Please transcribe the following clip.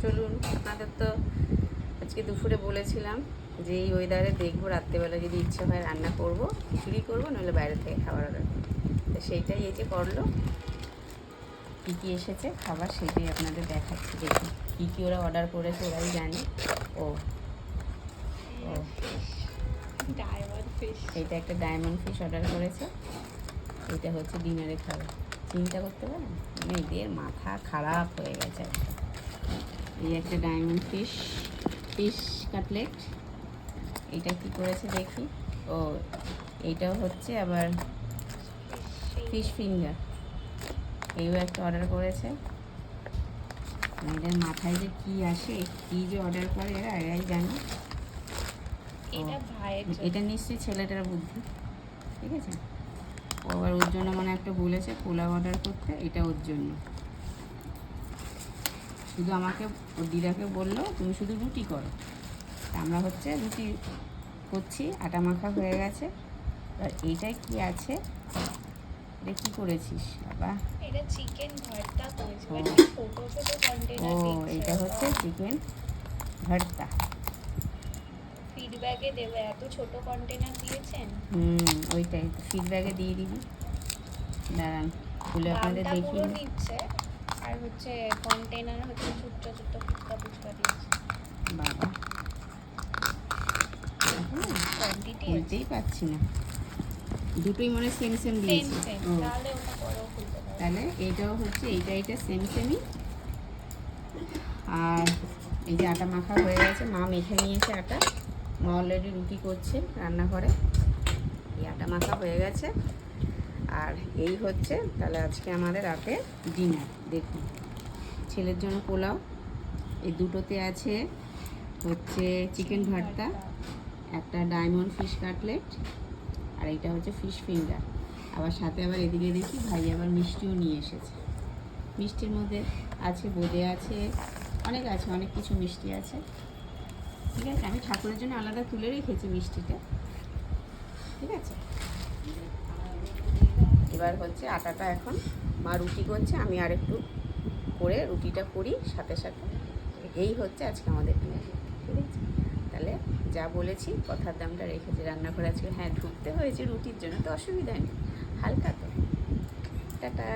চলুন, আপনাদের তো আজকে দুপুরে বলেছিলাম যে এই ওয়েদারে দেখবো রাত্রেবেলা যদি ইচ্ছে হয় রান্না করব, খিচুড়ি করবো, নইলে বাইরে থেকে খাবার অর্ডার করবো। তো সেইটাই এই যে করলো। কী কী এসেছে খাবার সেটাই আপনাদের দেখাচ্ছি। দেখুন কী কী ওরা অর্ডার করেছে, ওরাই জানে। ও ও এইটা একটা ডায়মন্ড ফিশ অর্ডার করেছে। এইটা হচ্ছে ডিনারে খাবার। চিন্তা করতে পারেন, মানে এদের মাথা খারাপ হয়ে গেছে একটা। এই একটা ডায়মন্ড ফিশ কাটলেট। এটা কি করেছে দেখি। ও এইটাও হচ্ছে আবার ফিশ ফিঙ্গার, এইও একটা অর্ডার করেছে। এদের মাথায় যে কি আসে, কি যে অর্ডার করে এরা, এরাই জানে। এটা নিশ্চয়ই ছেলেটার বুদ্ধি, ঠিক আছে। ও আবার ওর জন্য মানে একটা বলেছে পোলাও অর্ডার করতে, এটা ওর জন্য। শুধু আমাকে ওর দিদাকে বললো তুমি শুধু রুটি করো। আমরা হচ্ছে রুটি করছি, আটা মাখা হয়ে গেছে। আর এইটাই কি আছে, এটা কি করেছিস বাবা? এটা চিকেন ভর্তা করেছি, ও ছোট ছোট কন্টেনার দিচ্ছে। এটা হচ্ছে চিকেন ভর্তা। ফিডব্যাকে দেবে, এত ছোট কন্টেনার দিয়েছেন। ওইটাই তো ফিডব্যাকে দিয়ে দিবি। দাঁড়ান খুলে আপনাদের দামটা দেখিয়ে পুরো নিচ্ছে, আর হচ্ছে কন্টেনার হচ্ছে ছোট্ট ছোট্ট ফুচকা ফুচকা দিচ্ছে। বাবা কোয়ান্টিটি খুলতেই পাচ্ছি না, দুটোই মনে সেম সেম দিয়েছে। ও তাহলে ওটা পরেও খুলতে পারো। তাহলে এইটাও হচ্ছে এইটা সেম সেমই। আর এই যে আটা মাখা হয়ে গেছে, মা মেখে নিয়েছে আটা। মা অলরেডি রুটি করছে রান্নাঘরে। এই আটা মাখা হয়ে গেছে। আর এই হচ্ছে তাহলে আজকে আমাদের রাতে ডিনার। দেখুন ছেলের জন্য পোলাও, এই দুটোতে আছে হচ্ছে চিকেন ভর্তা, একটা ডায়মন্ড ফিশ কাটলেট, আর এইটা হচ্ছে ফিশ ফিঙ্গার। আবার সাথে আবার এদিকে দেখি ভাই আবার মিষ্টিও নিয়ে এসেছে। মিষ্টির মধ্যে আছে বোঁদে আছে, অনেক আছে, অনেক কিছু মিষ্টি আছে। ঠিক আছে, আমি ঠাকুরের জন্য আলাদা তুলে রেখেছি মিষ্টিটা, ঠিক আছে। এবার হচ্ছে আটাটা এখন মা রুটি করছে, আমি আর একটু করে রুটিটা করি সাথে সাথে। এই হচ্ছে আজকে আমাদের ডিনার, ঠিক আছে। তাহলে যা বলেছি কথার দামটা রেখেছি। রান্নাঘরে আজকে হ্যাঁ ঢুকতে হয়েছে রুটির জন্য, তো অসুবিধা নেই, হালকা তো। টাটা।